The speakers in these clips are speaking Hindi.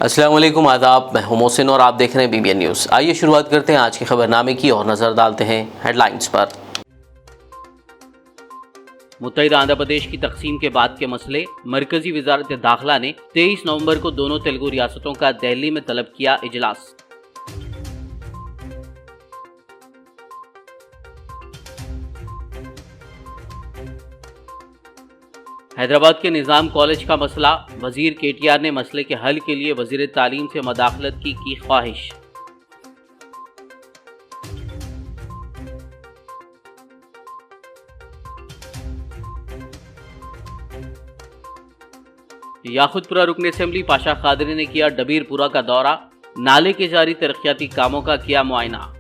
अस्सलाम वालेकुम, आदाब। मैं हूं मोहसिन और आप देख रहे हैं BBN न्यूज़। आइए शुरुआत करते हैं आज के खबरनामे की और नज़र डालते हैं हेडलाइंस पर। मुत्तहिदा आंध्र प्रदेश की तकसीम के बाद के मसले। मरकजी वजारत दाखिला ने 23 नवंबर को दोनों तेलुगु रियासतों का दिल्ली में तलब किया इजलास। हैदराबाद के निज़ाम कॉलेज का मसला। वजीर KTR ने मसले के हल के लिए वजीर तालीम से मदाखलत की ख्वाहिश। याकुतपुरा रुकन असेंबली पाशा कादरी ने किया डबीरपुरा का दौरा। नाले के जारी तरक्याती कामों का किया मुआयना।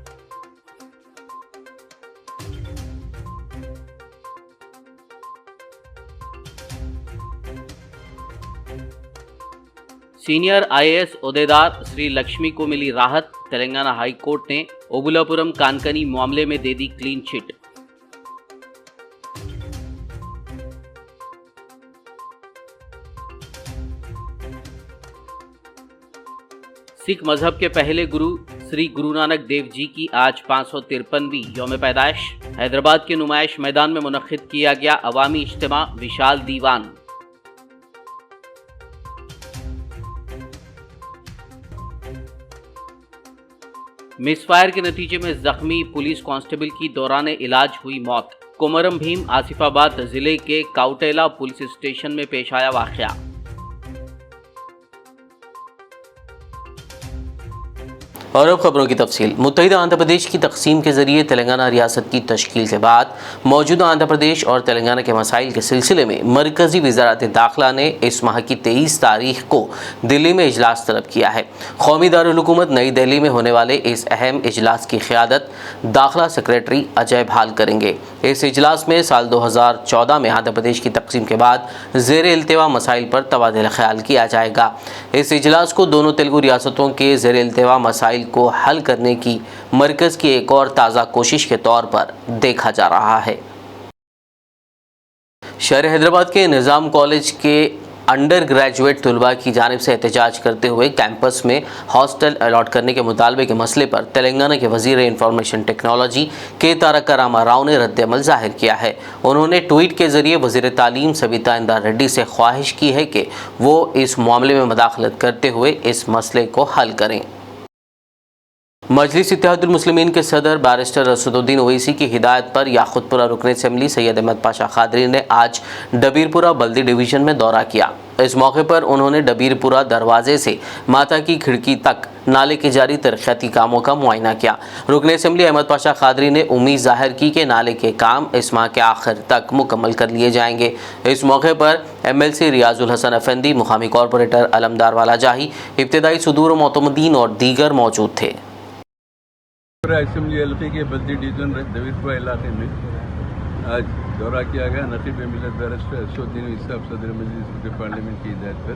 सीनियर IAS ओहदेदार श्री लक्ष्मी को मिली राहत। तेलंगाना हाई कोर्ट ने ओबुलापुरम कानकनी मामले में दे दी क्लीन चिट। सिख मजहब के पहले गुरु श्री गुरु नानक देव जी की आज 553वीं यौम पैदाइश। हैदराबाद के नुमाइश मैदान में मुनक्किद किया गया अवामी इज्तिमा विशाल दीवान। मिसफायर के नतीजे में जख्मी पुलिस कांस्टेबल की दौरान इलाज हुई मौत। कोमरम भीम आसिफाबाद जिले के काउटेला पुलिस स्टेशन में पेश आया वाकया। और अब खबरों की तफसील। मुत्तहिदा आंध्र प्रदेश की तकसीम के जरिए तेलंगाना रियासत की तश्कील के बाद मौजूदा आंध्र प्रदेश और तेलंगाना के मसाइल के सिलसिले में मरकजी वजारत दाखिला ने इस माह की 23 तारीख को दिल्ली में इजलास तलब किया है। कौमी दारुल हुकूमत नई दिल्ली में होने वाले इस अहम इजलास की क़ियादत दाखिला सेक्रेटरी अजय भाल करेंगे। इस इजलास में साल 2014 में आंध्र प्रदेश की तकसीम के बाद ज़ेर इल्तिवा मसाइल पर तबादला ख्याल किया जाएगा। इस इजलास को दोनों तेलुगु रियासतों के ज़ेर इल्तिवा मसाइल को हल करने की मरकज की एक और ताज़ा कोशिश के तौर पर देखा जा रहा है। शहर हैदराबाद के निज़ाम कॉलेज के अंडर ग्रेजुएट तलबा की जानिब से एहतजाज करते हुए कैंपस में हॉस्टल अलॉट करने के मुतालबे के मसले पर तेलंगाना के वजीर इंफॉर्मेशन टेक्नोलॉजी के तारक रामा राव ने रद्द-ए-अमल जाहिर किया है। उन्होंने ट्वीट के जरिए वजीर तालीम सविता इंदा रेड्डी से ख्वाहिश की है कि वो इस मामले में मदाखलत करते हुए इस मसले को हल करें। मजलिस इत्तेहादुल मुस्लिमीन के सदर बैरिस्टर असदुद्दीन ओवैसी की हिदायत पर याकुतपुरा रुकन असेंबली सैयद अहमद पाशा कादरी ने आज डबीरपुरा बल्दी डिवीज़न में दौरा किया। इस मौके पर उन्होंने डबीरपुरा दरवाजे से माता की खिड़की तक नाले के जारी तरक्याती कामों का मुआयना किया। रुकन असेंबली अहमद पाशा कादरी ने उम्मीद जाहिर की कि नाले के काम इस माह के आखिर तक मुकम्मल कर लिए जाएंगे। इस मौके पर MLC रियाजुल हसन अफंदी, मुकामी कॉरपोरेटर अलमदार वाला जाही, इब्तदाई सुदूर मोतमदीन और दीगर मौजूद थे। असेंबली हल्के के बल्दी डिवीजन डबीरपुरा इलाके में आज दौरा किया गया। नकीब मिलत बैरिस्टर असदुद्दीन ओवैसी सदर मजलिस पार्लियामेंट की हिदायत पर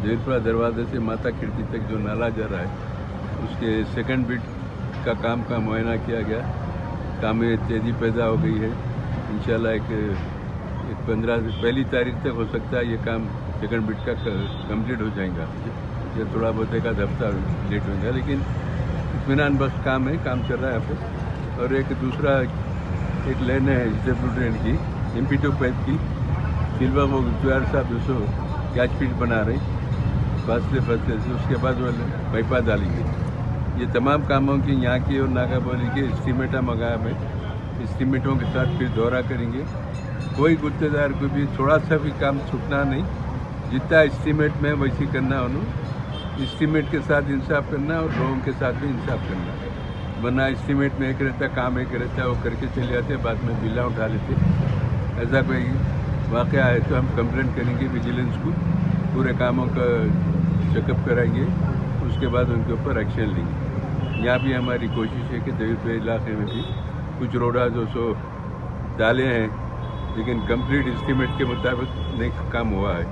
डबीरपुरा दरवाजे से माता खिड़की तक जो नाला जा रहा है उसके सेकंड बिट का काम का मुआयना किया गया। काम में तेज़ी पैदा हो गई है। इंशाल्लाह एक 1 तारीख तक हो सकता है ये काम सेकंड बिट का कंप्लीट हो जाएगा। ये थोड़ा बहुत एक आध हफ्ता लेट हो गया, लेकिन इत्मीनान बख्श काम है, काम चल रहा है यहाँ पर। और एक दूसरा एक लाइन है डिसेबल ट्रेन की MP2 पाइप की सिल्वा वो जुआर साहब दोस्तों कैच पिट बना रहे फासले से, उसके बाद वो बाईपास डालेंगे। ये तमाम कामों की यहाँ की और नागाबोली के एस्टीमेटा मंगाया में एस्टीमेटों के साथ फिर दौरा करेंगे। कोई गुत्तेदार को भी थोड़ा सा भी काम छूटना नहीं, जितना एस्टीमेट में वैसी करना उन्होंने एस्टीमेट के साथ इंसाफ करना और लोगों के साथ भी इंसाफ करना, वरना एस्टीमेट में एक रहता काम एक रहता वो करके चले जाते, बाद में बिल्ला उठा लेते। ऐसा कोई वाक़या है तो हम कंप्लेंट करेंगे विजिलेंस को, पूरे कामों का चेकअप कराएंगे, उसके बाद उनके ऊपर एक्शन लेंगे। यहाँ भी हमारी कोशिश है कि डबीरपुरा इलाके में भी कुछ रोडा जो सो डाले हैं लेकिन कंप्लीट एस्टीमेट के मुताबिक नहीं काम हुआ है,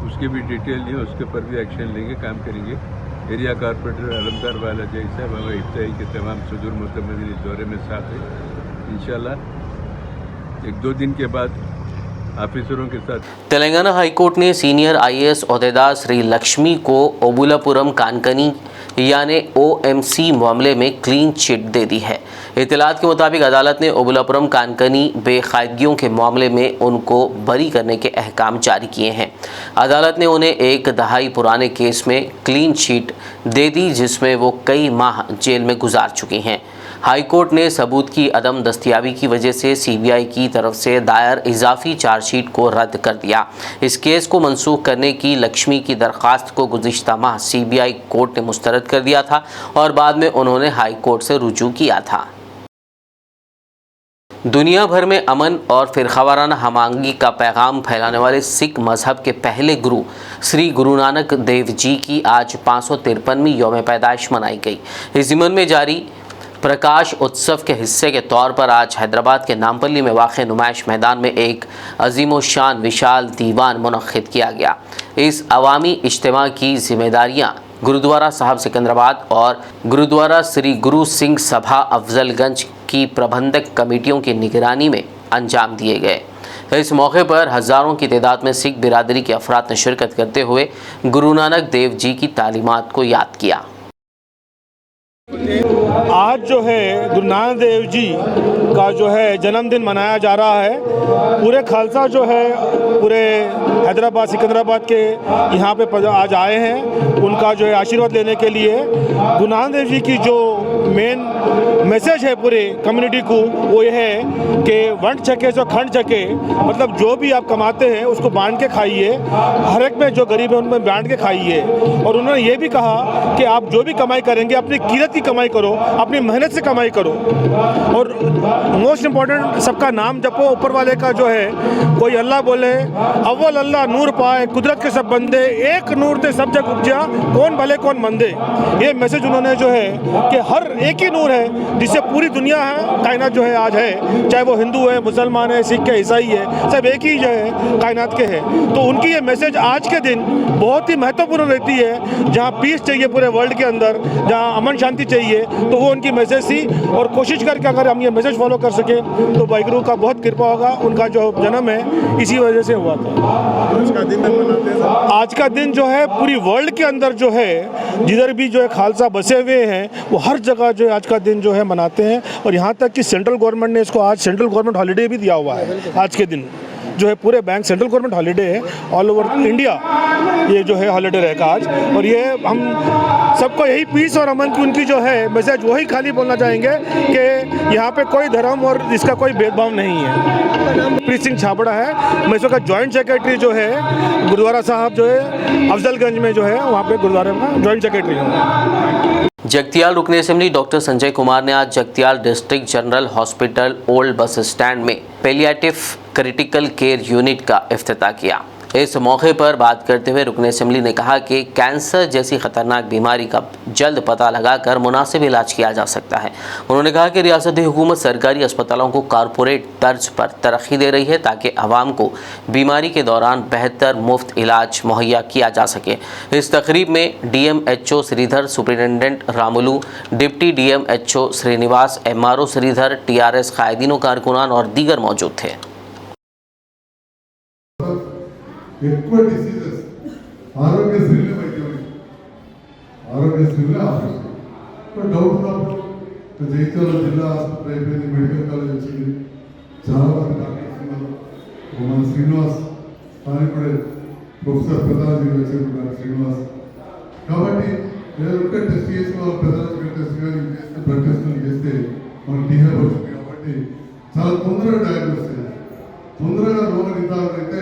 उसके भी डिटेल नहीं, उसके ऊपर भी एक्शन लेंगे, काम करेंगे। एरिया कॉर्पोरेटर अलमदार वाला जय साहब हमारे इफ्तारी के तमाम सदूर मोतमदीन इस दौरे में साथ है। इंशाल्लाह 1-2 दिन के बाद ऑफिसरों के साथ। तेलंगाना हाईकोर्ट ने सीनियर आईएएस ओहदेदार श्री लक्ष्मी को ओबुलापुरम कानकनी यानी ओएमसी मामले में क्लीन चिट दे दी है। इत्तलात के मुताबिक अदालत ने ओबुलापुरम कानकनी बेकायदगियों के मामले में उनको बरी करने के अहकाम जारी किए हैं। अदालत ने उन्हें एक दहाई पुराने केस में क्लीन चिट दे दी जिसमें वो कई माह जेल में गुजार चुके हैं। हाईकोर्ट ने सबूत की अदम दस्तियाबी की वजह से सीबीआई की तरफ से दायर इजाफी चार्जशीट को रद्द कर दिया। इस केस को मनसूख करने की लक्ष्मी की दरख्वास्त को गुज़िश्ता माह सीबीआई कोर्ट ने मुस्तरद कर दिया था और बाद में उन्होंने हाईकोर्ट से रुजू किया था। दुनिया भर में अमन और फिरकावाराना हमआहंगी का पैगाम फैलाने वाले सिख मजहब के पहले गुरु श्री गुरु नानक देव जी की आज 553वीं यौम पैदाइश मनाई गई। इस ज़िमन में जारी प्रकाश उत्सव के हिस्से के तौर पर आज हैदराबाद के नामपल्ली में वाक़ नुमाइश मैदान में एक अजीमोशान विशाल दीवान मुनक़्क़िद किया गया। इस अवामी इज्तिमा की जिम्मेदारियाँ गुरुद्वारा साहब सिकंदराबाद और गुरुद्वारा श्री गुरु सिंह सभा अफजलगंज की प्रबंधक कमेटियों की निगरानी में अंजाम दिए गए। इस मौके पर हज़ारों की तादाद में सिख बिरादरी के अफराद ने शिरकत करते हुए गुरु नानक देव जी की तालीमात को याद किया। आज जो है गुरु नानक देव जी का जो है जन्मदिन मनाया जा रहा है। पूरे खालसा जो है पूरे हैदराबाद सिकंदराबाद के यहाँ पे आज आए हैं उनका जो है आशीर्वाद लेने के लिए। गुरु नानक देव जी की जो मेन मैसेज है पूरे कम्युनिटी को वो ये है कि वंट छके सो खंड छके, मतलब जो भी आप कमाते हैं उसको बांट के खाइए, हर एक में जो गरीब है उनमें बांट के खाइए। और उन्होंने ये भी कहा कि आप जो भी कमाई करेंगे अपनी कीरत की कमाई करो, अपनी मेहनत से कमाई करो और मोस्ट इम्पॉर्टेंट सबका नाम जपो ऊपर वाले का। जो है कोई अल्लाह बोले अव्वल अल्लाह नूर पाए कुदरत के सब बंदे, एक नूर ते सब जग उपजा कौन भले कौन मंदे। ये मैसेज उन्होंने जो है कि हर एक ही नूर है जिससे पूरी दुनिया है कायनात जो है आज है, चाहे वो हिंदू है मुसलमान है सिख है ईसाई है, सब एक ही जो है कायनात के हैं। तो उनकी ये मैसेज आज के दिन बहुत ही महत्वपूर्ण रहती है। जहाँ पीस चाहिए पूरे वर्ल्ड के अंदर, जहाँ अमन शांति चाहिए, तो वो उनकी मैसेज थी। और कोशिश करके अगर हम ये मैसेज फॉलो कर सके तो वाहिगुरु का बहुत कृपा होगा। उनका जो जन्म है इसी वजह से हुआ था। आज का दिन जो है पूरी वर्ल्ड के अंदर जो है जिधर भी जो है खालसा बसे हुए हैं वो हर जगह जो है आज का दिन जो है मनाते हैं। और यहाँ तक कि सेंट्रल गवर्नमेंट ने इसको आज सेंट्रल गवर्नमेंट हॉलीडे भी दिया हुआ है। आज के दिन जो है पूरे बैंक सेंट्रल गवर्नमेंट हॉलीडे है, ऑल ओवर इंडिया ये जो है हॉलीडे रहेगा आज। और ये हम सबको यही पीस और अमन की उनकी जो है मैसेज वही खाली बोलना चाहेंगे कि यहाँ पे कोई धर्म और इसका कोई भेदभाव नहीं है। प्रीत सिंह छाबड़ा है, मैं इसका जॉइंट सेक्रेटरी जो है गुरुद्वारा साहब जो है अफजलगंज में जो है वहाँ पे गुरुद्वारे का जॉइंट सेक्रेटरी हूँ। जगतियाल रुकन असेंबली डॉक्टर संजय कुमार ने आज Jagtial district general hospital old bus stand में पैलिएटिव क्रिटिकल केयर यूनिट का इफ्तिताह किया। इस मौके पर बात करते हुए रुकन असेंबली ने कहा कि कैंसर जैसी ख़तरनाक बीमारी का जल्द पता लगाकर मुनासिब इलाज किया जा सकता है। उन्होंने कहा कि रियासती हुकूमत सरकारी अस्पतालों को कारपोरेट तर्ज पर तरक्की दे रही है ताकि आवाम को बीमारी के दौरान बेहतर मुफ्त इलाज मुहैया किया जा सके। इस तकरीब में DMHO Sridhar, superintendent Ramulu, deputy DMHO Srinivas, MRO Sridhar, TRS कायदीनों, कारकुनान और दीगर मौजूद थे। ఎక్కువ డిసీజెస్ ఆరోగ్యశ్రీలో వైద్యం, ఆరోగ్యశ్రీలో ఆపరేషన్. డౌట్ ఉన్నప్పుడు జగిత్యాల జిల్లా ఆసుపత్రి అయిపోయింది, మెడికల్ కాలేజ్ వచ్చింది, చాలా మంది డాక్టర్స్ ఉన్నారు. మన శ్రీనివాస్ స్థానికుడే ప్రొఫెసర్ ప్రధానజీ వచ్చారు డాక్టర్ శ్రీనివాస్. కాబట్టి ఏదైనా టెస్ట్ చేసి వాళ్ళు ప్రధానజీ టెస్ట్ కానీ చేస్తే బ్లడ్ టెస్టులు చేస్తే మనకు టీహెబ్ వచ్చింది. కాబట్టి చాలా తొందరగా డయాగ్నోస్ చేయాలి, తొందరగా రోగ నిర్ధారణ అయితే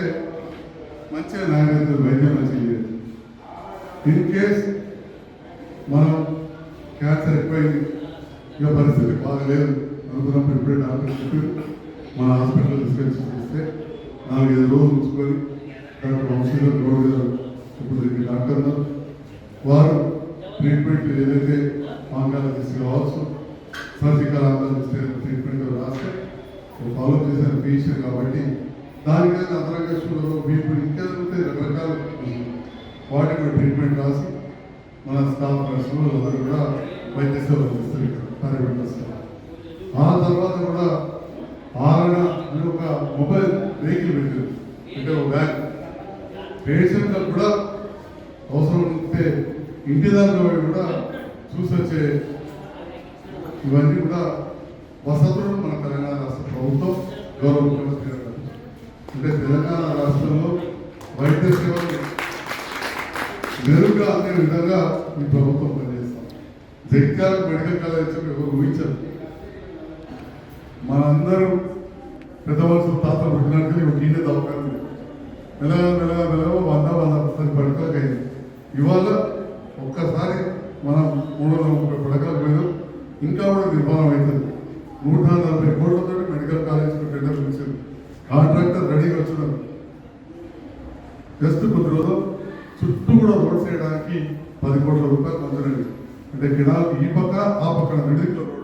మంచిగా నాణ్యత వైద్యం మంచిగా. ఇన్ కేస్ మనం క్యాన్సర్ ఎక్కువైంది, ఇక పరిస్థితి బాగలేదు అనుకున్నప్పుడు ఇప్పుడే డాక్టర్ చెప్పి మన హాస్పిటల్లో తీసుకెళ్ళి చూపిస్తే 4-5 రోజులు ఉంచుకొని డాక్టర్ వంశీధర్ గౌడ్ గారు ఇప్పుడు దీనికి డాక్టర్ వారు ట్రీట్మెంట్ ఏదైతే ఆంకాలజిస్ట్ కావచ్చు, సర్జికల్ ఆంకాలజిస్ట్ ట్రీట్మెంట్ రాస్తే ఫాలో చేసిన పేషెంట్ కాబట్టి దానికైనా అదనంగా షుగర్ బీపీ ఇంకా రకరకాల వాటి కూడా ట్రీట్మెంట్ రాసి మన స్టాఫ్ నర్సులు అందరూ కూడా వైద్య సేవలు చేస్తారు ఇక్కడ పారామెడికల్. ఆ తర్వాత కూడా ఆరణ అని ఒక మొబైల్ వెహికల్ పెట్టారు. అంటే ఒక బ్యాగ్ పేషెంట్లకు కూడా అవసరం ఉంటే ఇంటి దాకా కూడా చూసొచ్చే ఇవన్నీ కూడా వసతులు మన తెలంగాణ రాష్ట్ర ప్రభుత్వం గౌరవ ముఖ్యమంత్రి గారు అంటే తెలంగాణ రాష్ట్రంలో వైద్య సేవలు మెరుగ్గా అందే విధంగా ఈ ప్రభుత్వం పనిచేస్తాం. జగిత్యాల మెడికల్ కాలేజ్ ఎవరు ఊహించారు. మనందరూ పెద్ద మనుషులు తాతలు పెట్టినట్టు ఒక ఈయన దవాఖాన మెల్లగా 100-110 పడకలకు అయింది. ఇవాళ ఒక్కసారి మనం 330 పడకలకు పోయాం. ఇంకా కూడా నిర్మాణం అవుతుంది. 140 కోట్లతో మెడికల్ కాలేజ్ టెండర్ పిలిచారు. కాంట్రాక్టర్ రెడీగా వచ్చినారు. జస్ట్ కొద్ది రోజులు చుట్టూ కూడా రోడ్ చేయడానికి 10 కోట్ల రూపాయలు మంజూరైంది. అంటే కిడాలకు ఈ పక్క ఆ పక్కన middle road.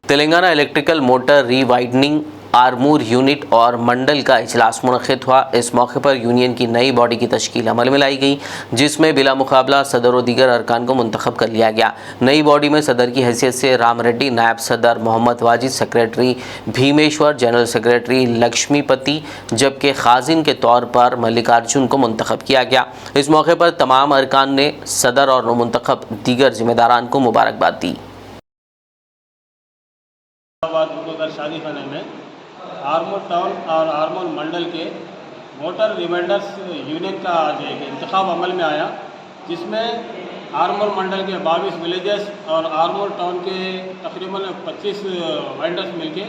Telangana electrical motor rewinding Armoor unit और मंडल का इजलास मुनक़िद हुआ। इस मौके पर यूनियन की नई बॉडी की तश्कील अमल में लाई गई, जिसमें बिला मुकाबला सदर और दीगर अरकान को मुंतखब कर लिया गया। नई बॉडी में सदर की हैसियत से राम रेड्डी, नायब सदर Mohammed Wajid, secretary Bhimeshwar, general secretary Lakshmipati, जबकि खाजिन के तौर पर मल्लिकार्जुन को मुंतखब किया गया। इस मौके पर तमाम अरकान ने सदर और मुंतखब दीगर जिम्मेदारान को मुबारकबाद दी। शादी खाने में आर्मूर टाउन और आर्मूर मंडल के मोटर रिमाइंडर्स यूनियन का आज एक इंतखाब अमल में आया, जिसमें आर्मूर मंडल के 22 विलेजेस और आर्मूर टाउन के तकरीबन 25 वेंडर्स मिलके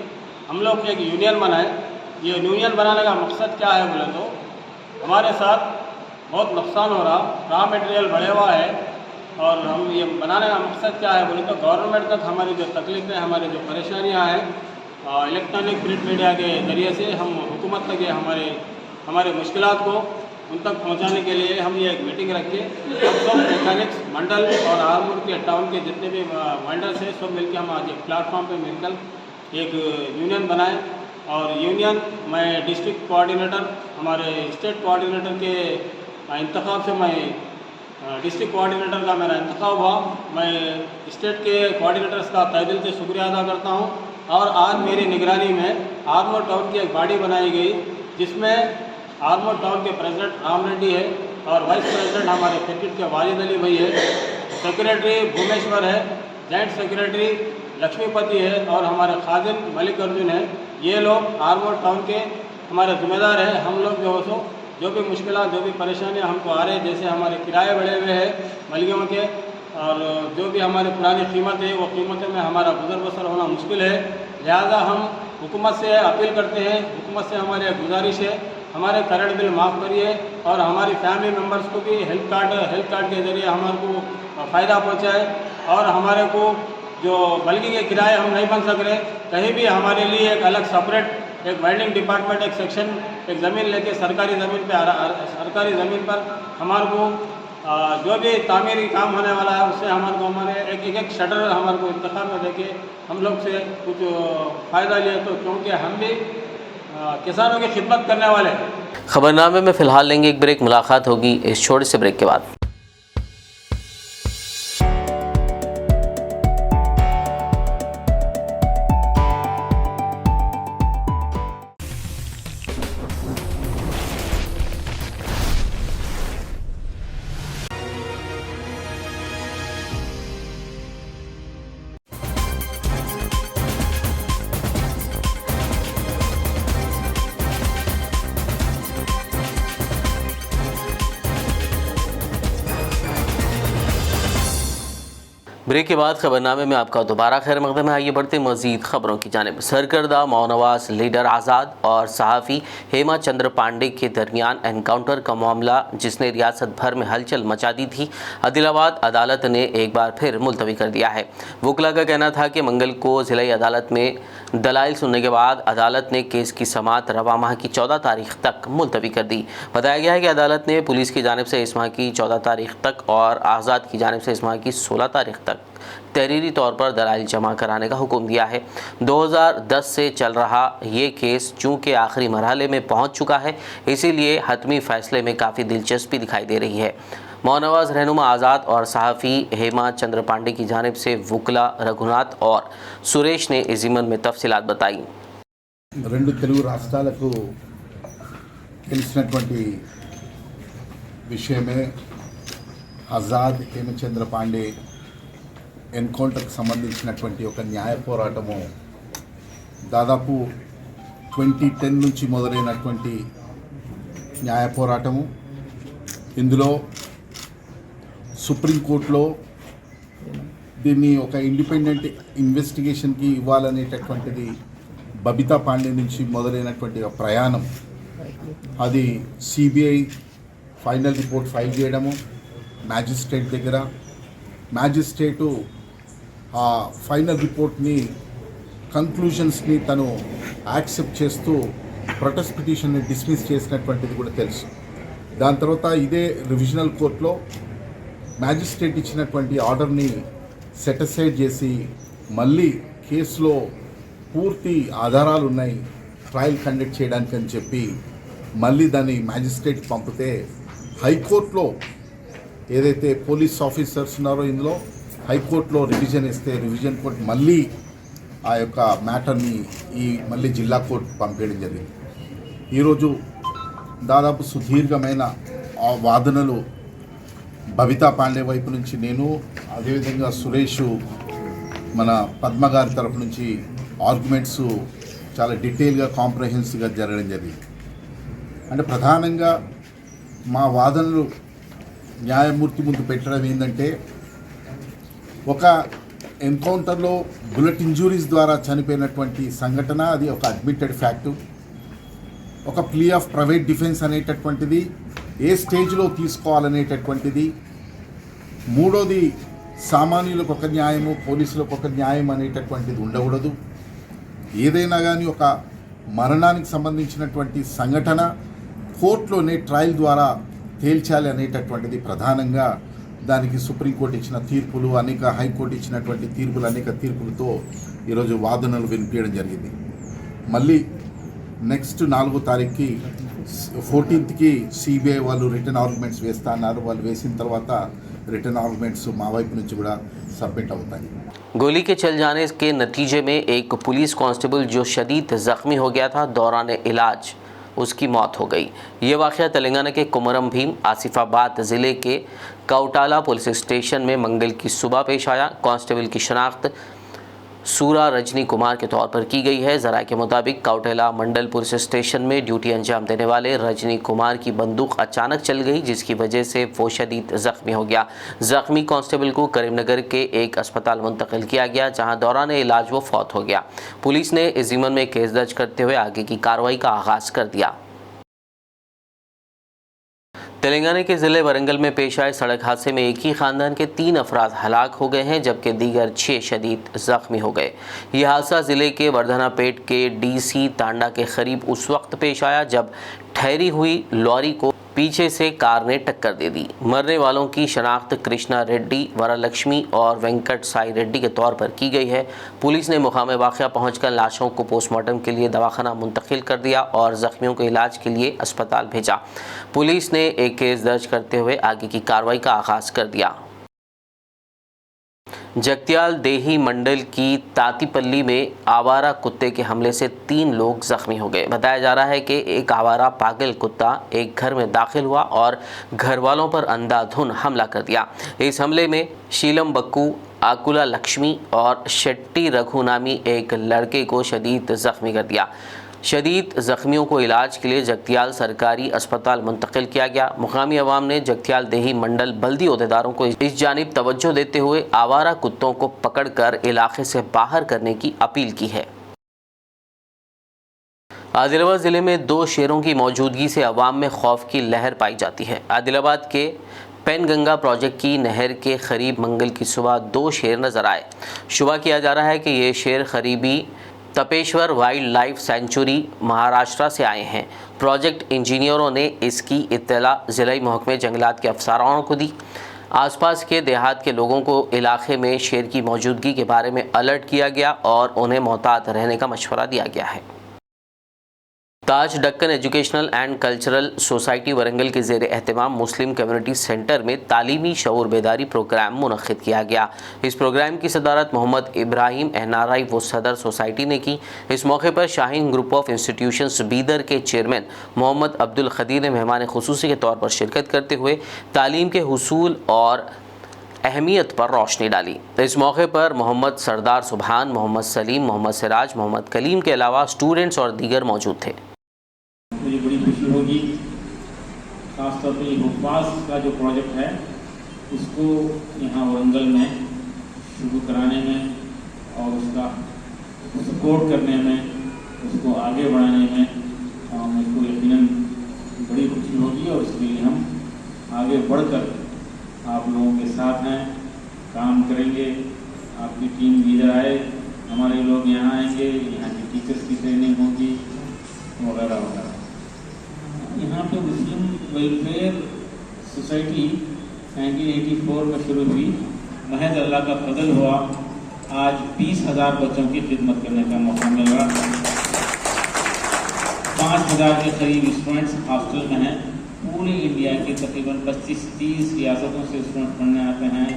हम लोग एक यूनियन बनाए। ये यूनियन बनाने का मकसद क्या है बोले तो हमारे साथ बहुत नुकसान हो रहा, रॉ मटेरियल बढ़े हुआ है और हम ये बनाने का मकसद क्या है बोले तो गवर्नमेंट तक हमारी जो तकलीफ़ें, हमारी जो परेशानियाँ हैं इलेक्ट्रॉनिक प्रिंट मीडिया के ज़रिए से हम हुकूमत तक ये हमारे मुश्किलात को उन तक पहुंचाने के लिए हम ये एक मीटिंग रखे। हम सब मैकेनिक्स मंडल और आर्मूर के टाउन के जितने भी वेंडर्स हैं सब मिलकर हम आज एक प्लेटफॉर्म पे मिलकर एक यूनियन बनाए। और यूनियन मैं डिस्ट्रिक्ट कोऑर्डिनेटर, हमारे स्टेट कोऑर्डिनेटर के इंतखाब से मैं डिस्ट्रिक्ट कोऑर्डिनेटर का मेरा इंतखाब हुआ। मैं स्टेट के कोऑर्डिनेटर्स का तहे दिल से शुक्रिया अदा करता हूँ। और आज मेरी निगरानी में आर्मूर टाउन की एक बॉडी बनाई गई, जिसमें आर्मूर टाउन के प्रेसिडेंट राम रेड्डी है और वाइस प्रेसिडेंट हमारे क्रिकेट के वालिद अली भाई है, सेक्रेटरी भूमेश्वर है, जॉइंट सेक्रेटरी लक्ष्मीपति है और हमारे खाजिन मल्लिकार्जुन है। ये लोग आर्मूर टाउन के हमारे जिम्मेदार हैं। हम लोग जो भी मुश्किलात, जो भी परेशानियाँ हमको आ रहे हैं, जैसे हमारे किराए बढ़े हुए हैं मलियों के और जो भी हमारी पुरानी कीमत है वो कीमतों में हमारा गुजर बसर होना मुश्किल है। लिहाजा हम हुकूमत से अपील करते हैं, हुकूमत से हमारी एक गुजारिश है, हमारे करंट बिल माफ़ करिए और हमारी फैमिली मेम्बर्स को भी हेल्थ कार्ड के ज़रिए हमारे को फ़ायदा पहुँचाए। और हमारे को जो बल्कि के किराए हम नहीं बन सक रहे, कहीं भी हमारे लिए एक अलग सेपरेट एक वाइडिंग डिपार्टमेंट, एक सेक्शन, एक ज़मीन लेके सरकारी ज़मीन पर हमारे को जो भी तामीरी काम होने वाला है उससे हमारे को हमारे एक शटर हमारे को इंतखाब में देके हम लोग से कुछ फ़ायदा लिए, तो क्योंकि हम भी किसानों की खिदमत करने वाले हैं। खबरनामे में फ़िलहाल लेंगे एक ब्रेक, मुलाकात होगी इस छोटे से ब्रेक के बाद। ब्रेक के बाद खबरनामे में आपका दोबारा खैर मकदम है। आइए बढ़ते मज़ीद खबरों की जानिब। सरकर्दा मौनवास लीडर आज़ाद और सहाफ़ी हेमा चंद्र पांडे के दरमियान एनकाउंटर का मामला, जिसने रियासत भर में हलचल मचा दी थी, आदिलाबाद अदालत ने एक बार फिर मुलतवी कर दिया है। वकला का कहना था कि मंगल को ज़िला अदालत में दलाइल सुनने के बाद अदालत ने केस की समाअत रवा माह की 14 तारीख तक मुलतवी कर दी। बताया गया है कि अदालत ने पुलिस की जानिब से इस माह की 14 तारीख तक और आज़ाद की जानिब से इस माह की 16 तारीख तक तहरीरी तौर पर दलाइल जमा कराने का हुक्म दिया है। 2010 से चल रहा ये केस चूँकि आखिरी मरहले में पहुँच चुका है, इसीलिए हतमी फ़ैसले में काफ़ी दिलचस्पी दिखाई दे रही है। मौनवास रहनुमा आज़ाद और सहाफ़ी हेमा चंद्र पांडे की जानिब से वकला रघुनाथ और सुरेश ने इस ज़िमन में तफसीलात बताई। రెండు తెలుగు రాష్ట్రాలకు తెలిసినటువంటి విషయమే ఆజాద్ హేమచంద్ర పాండే ఎన్కౌంటర్కి సంబంధించినటువంటి ఒక న్యాయ పోరాటము దాదాపు 2010 నుంచి మొదలైనటువంటి న్యాయ పోరాటము. ఇందులో సుప్రీంకోర్టులో దీన్ని ఒక ఇండిపెండెంట్ ఇన్వెస్టిగేషన్కి ఇవ్వాలనేటటువంటిది బబితా పాండే నుంచి మొదలైనటువంటి ఒక ప్రయాణం. అది సిబిఐ ఫైనల్ రిపోర్ట్ ఫైల్ చేయడము మ్యాజిస్ట్రేట్ దగ్గర, మ్యాజిస్ట్రేటు ఆ ఫైనల్ రిపోర్ట్ని కంక్లూషన్స్ని తను యాక్సెప్ట్ చేస్తూ ప్రొటెస్ట్ పిటిషన్ని డిస్మిస్ చేసినటువంటిది కూడా తెలుసు. దాని తర్వాత ఇదే రివిజనల్ కోర్టులో మ్యాజిస్ట్రేట్ ఇచ్చినటువంటి ఆర్డర్ని సెటిసైడ్ చేసి మళ్ళీ కేసులో పూర్తి ఆధారాలు ఉన్నాయి ట్రయల్ కండక్ట్ చేయడానికి అని చెప్పి మళ్ళీ దాన్ని మ్యాజిస్ట్రేట్ పంపితే హైకోర్టులో ఏదైతే పోలీస్ ఆఫీసర్స్ ఉన్నారో ఇందులో హైకోర్టులో రివిజన్ ఇస్తే రివిజన్ కోర్టు మళ్ళీ ఆ యొక్క మ్యాటర్ని మళ్ళీ జిల్లా కోర్టు పంపించడం జరిగింది. ఈరోజు దాదాపు సుదీర్ఘమైన ఆ వాదనలు బబితా పాండే వైపు నుంచి నేను, అదేవిధంగా సురేష్ మన పద్మ గారి తరపు నుంచి ఆర్గ్యుమెంట్స్ చాలా డీటెయిల్గా కాంప్రహెన్సివ్గా జరగడం జరిగింది. అంటే ప్రధానంగా మా వాదనలు న్యాయమూర్తి ముందు పెట్టడం ఏంటంటే, ఒక ఎన్కౌంటర్లో బుల్లెట్ ఇంజురీస్ ద్వారా చనిపోయినటువంటి సంఘటన, అది ఒక అడ్మిటెడ్ ఫ్యాక్టు. ఒక ప్లీ ఆఫ్ ప్రైవేట్ డిఫెన్స్ అనేటటువంటిది ఏ స్టేజ్లో తీసుకోవాలనేటటువంటిది. మూడోది, సామాన్యులకు ఒక న్యాయము, పోలీసులకు ఒక న్యాయం అనేటటువంటిది ఉండకూడదు. ఏదైనా కానీ ఒక మరణానికి సంబంధించినటువంటి సంఘటన కోర్టులోనే ట్రయల్ ద్వారా తేల్చాలి అనేటటువంటిది ప్రధానంగా దానికి సుప్రీంకోర్టు ఇచ్చిన తీర్పులు, అనేక హైకోర్టు ఇచ్చినటువంటి తీర్పులు, అనేక తీర్పులతో ఈరోజు వాదనలు వినిపించడం జరిగింది. మళ్ళీ నెక్స్ట్ 4వ తారీఖుకి 14th సిబిఐ వాళ్ళు రిటర్న్ ఆర్గ్యుమెంట్స్ వేస్తా అన్నారు. వాళ్ళు వేసిన తర్వాత रिटर्न आर्गुमेंट्स మా వైపు నుంచి కూడా సబ్మిట్ అవుతాయి. गोली के चल जाने के नतीजे में एक पुलिस कांस्टेबल जो शदीद ज़ख्मी हो गया था, दौरान इलाज उसकी मौत हो गई। ये वाक़या तेलंगाना के कुमरम भीम आसिफाबाद ज़िले के कौटाला पुलिस स्टेशन में मंगल की सुबह पेश आया। कांस्टेबल की शनाख्त सूरा रजनी कुमार के तौर पर की गई है। ज़राए के मुताबिक कौटेला मंडल पुलिस स्टेशन में ड्यूटी अंजाम देने वाले रजनी कुमार की बंदूक अचानक चल गई, जिसकी वजह से वो शदीद ज़ख्मी हो गया। ज़ख्मी कांस्टेबल को करीमनगर के एक अस्पताल मुंतकिल किया गया, जहां दौरान इलाज वो फौत हो गया। पुलिस ने इस ज़िम्मन में केस दर्ज करते हुए आगे की कार्रवाई का आगाज़ कर दिया। तेलंगाना के ज़िले वरंगल में पेश आए सड़क हादसे में एक ही ख़ानदान के 3 अफराद हलाक हो गए हैं, जबकि दीगर 6 शदीद ज़ख्मी हो गए। ये हादसा ज़िले के वर्धनापेट के डीसी तांडा के करीब उस वक्त पेश आया जब ठहरी हुई लॉरी को पीछे से कार ने टक्कर दे दी। मरने वालों की शनाख्त कृष्णा रेड्डी, वरलक्ष्मी और वेंकट साई रेड्डी के तौर पर की गई है। पुलिस ने मुकाम वाक़या पहुंचकर लाशों को पोस्टमार्टम के लिए दवाखाना मुंतकिल कर दिया और ज़ख्मियों को इलाज के लिए अस्पताल भेजा। पुलिस ने एक केस दर्ज करते हुए आगे की कार्रवाई का आगाज़ कर दिया। जगत्याल देही मंडल की तातीपल्ली में आवारा कुत्ते के हमले से 3 लोग जख्मी हो गए। बताया जा रहा है कि एक आवारा पागल कुत्ता एक घर में दाखिल हुआ और घर वालों पर अंधाधुन हमला कर दिया। इस हमले में शीलम बक्कू, आकुला लक्ष्मी और शेट्टी रघु नामी एक लड़के को शदीद जख्मी कर दिया। शदीद ज़ख्मियों को इलाज के लिए जगत्याल सरकारी अस्पताल मुंतकिल किया गया। मुकामी अवाम ने जगत्याल देही मंडल बल्दी अहदेदारों को इस जानिब तवज्जो देते हुए आवारा कुत्तों को पकड़कर इलाके से बाहर करने की अपील की है। आदिलाबाद ज़िले में 2 शेरों की मौजूदगी से अवाम में खौफ की लहर पाई जाती है। आदिलाबाद के पेनगंगा प्रोजेक्ट की नहर के करीब मंगल की सुबह 2 शेर नजर आए। शुबा किया जा रहा है कि ये शेर करीबी Tapeshwar wild life sanctuary Maharashtra से आए हैं। प्रोजेक्ट इंजीनियरों ने इसकी इत्तला ज़िला महकमे जंगलात के अफसरानों को दी। आसपास के देहात के लोगों को इलाके में शेर की मौजूदगी के बारे में अलर्ट किया गया और उन्हें मोहतात रहने का मशवरा दिया गया है। Taj Deccan educational and cultural society Warangal के ज़ेर एहतमाम मुस्लिम कम्युनिटी सेंटर में तालीमी शऊर बेदारी प्रोग्राम मुनक़्क़िद किया गया। इस प्रोग्राम की सदारत मोहम्मद इब्राहिम NRI वो सदर सोसाइटी ने की। इस मौके पर Shaheen group of institutions Bidar के चेयरमैन मोहम्मद अब्दुल खदीर ने मेहमान खुसूसी के तौर पर शिरकत करते हुए तालीम के हुसूल और अहमियत पर रोशनी डाली। इस मौके पर मोहम्मद सरदार सुबहान, मोहम्मद सलीम, मोहम्मद सिराज, मोहम्मद कलीम के अलावा स्टूडेंट्स और दीगर मौजूद थे। मुझे बड़ी खुशी होगी, खासतौर पे हुफ़ाज़ का जो प्रोजेक्ट है उसको यहाँ वरंगल में शुरू कराने में और उसका सपोर्ट करने में, उसको आगे बढ़ाने में मुझको यकीनन बड़ी खुशी होगी और इसके लिए हम आगे बढ़कर आप लोगों के साथ हैं, काम करेंगे। आपकी टीम इधर आए, हमारे लोग यहाँ आएंगे, यहाँ की टीचर्स की ट्रेनिंग होगी वगैरह वगैरह। यहाँ पे मुस्लिम वेलफेयर सोसाइटी 1984 में शुरू हुई। महज अल्लाह का फजल हुआ, आज 20,000 बच्चों की खिदमत करने का मौका मिल रहा। 5,000 के करीब स्टूडेंट्स हॉस्टल में हैं। पूरे इंडिया के तकरीबन 25-30 रियासतों से स्टूडेंट पढ़ने आते हैं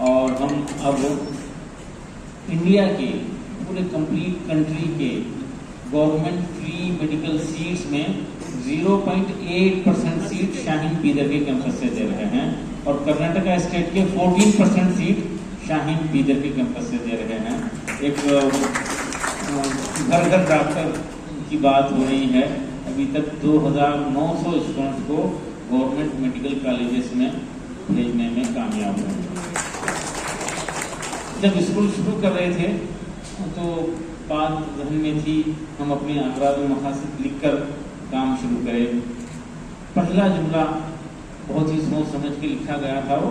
और हम अब इंडिया के पूरे कंप्लीट कंट्री के गवर्नमेंट फ्री मेडिकल सीट्स में 0.8% सीट शाहीन बीदर के कैंपस से दे रहे हैं और कर्नाटका स्टेट के 14% सीट शाहीन बीदर के कैंपस से दे रहे हैं। एक घर घर डॉक्टर की बात हो रही है। अभी तक 2,900 स्टूडेंट्स को गवर्नमेंट मेडिकल कॉलेजेस में भेजने में कामयाब हुए। जब स्कूल शुरू कर रहे थे तो बात जहन में थी हम अपने अगराद व मकासद लिखकर काम शुरू करें। पहला जुमला बहुत ही सोच समझ के लिखा गया था। वो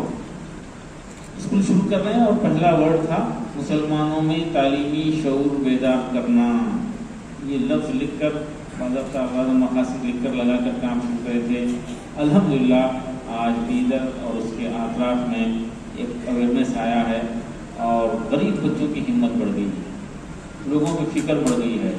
स्कूल शुरू कर रहे हैं और पहला वर्ड था मुसलमानों में तालीमी शऊर बेदार करना। ये लफ्ज़ लिखकर मकासद लिखकर लगाकर काम शुरू करे थे। अल्हम्दुलिल्लाह आज बीदर और उसके आतराफ में एक अवेयरनेस आया है और गरीब बच्चों की हिम्मत बढ़ गई है, लोगों की फिक्र बढ़ गई है।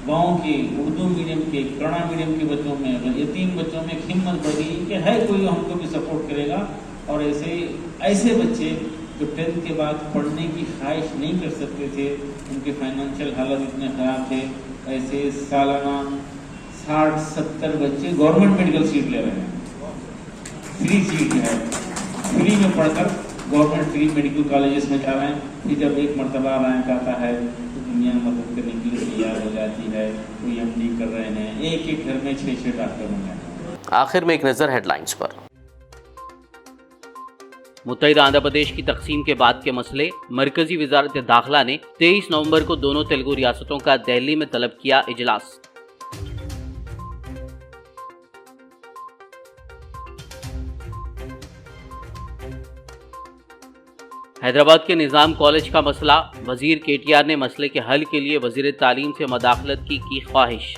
गाँव के उर्दू मीडियम के, कन्नड़ा मीडियम के बच्चों में, यतीम बच्चों में हिम्मत बढ़ गई कि है कोई हमको भी सपोर्ट करेगा। और ऐसे बच्चे जो 10th के बाद पढ़ने की ख्वाहिश नहीं कर सकते थे, उनके फाइनेंशियल हालत इतने ख़राब थे, ऐसे सालाना 60-70 बच्चे गवर्नमेंट मेडिकल सीट ले रहे हैं। फ्री सीट है, फ्री में पढ़कर गवर्नमेंट फ्री मेडिकल कॉलेजेस में जा रहे हैं। फिर जब एक मरतबा रैंक आता है तो दुनिया मदद करने के लिए तैयार हो जाती है। कोई MD कर रहे हैं, एक घर में 6-6 डॉक्टर होंगे। आखिर में एक नज़र हेडलाइंस पर। मुत्तहिदा आंध्र प्रदेश की तकसीम के बाद के मसले। मरकजी वजारत दाखिला ने 23 नवंबर को दोनों तेलुगु रियासतों का दिल्ली में तलब किया इजलास। हैदराबाद के निज़ाम कॉलेज का मसला। वजीर KTR ने मसले के हल के लिए वजीर तालीम से मदाखलत की ख्वाहिश।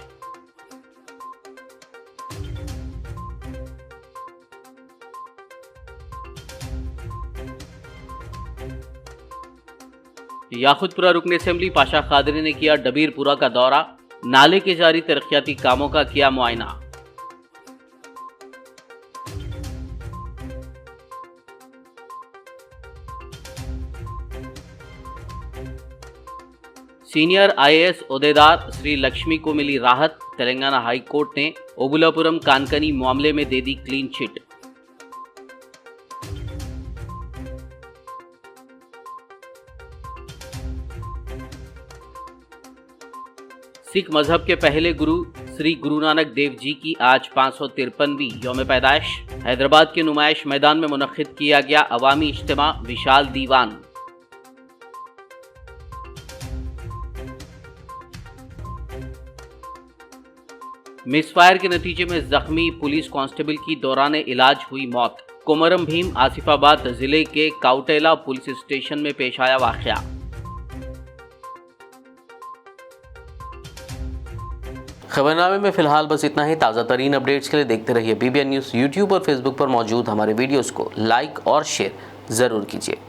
याकुतपुरा रुकन असेंबली पाशा कादरी ने किया डबीरपुरा का दौरा। नाले के जारी तरक्याती कामों का किया मुआयना। सीनियर IAS ओहदेदार श्री लक्ष्मी को मिली राहत। तेलंगाना हाई कोर्ट ने ओबुलापुरम कानकनी मामले में दे दी क्लीन चिट। सिख मजहब के पहले गुरु श्री गुरु नानक देव जी की आज 553वीं यौम पैदाइश। हैदराबाद के नुमाइश मैदान में मुनक्किद किया गया अवामी इज्तिमा विशाल दीवान। मिसफायर के नतीजे में जख्मी पुलिस कांस्टेबल की दौरान इलाज हुई मौत। कोमरम भीम आसिफाबाद जिले के काउटेला पुलिस स्टेशन में पेश आया वाकया। खबरनामे में फिलहाल बस इतना ही। ताज़ा तरीन अपडेट्स के लिए देखते रहिए BBN न्यूज़। यूट्यूब और फेसबुक पर मौजूद हमारे वीडियोस को लाइक और शेयर ज़रूर कीजिए।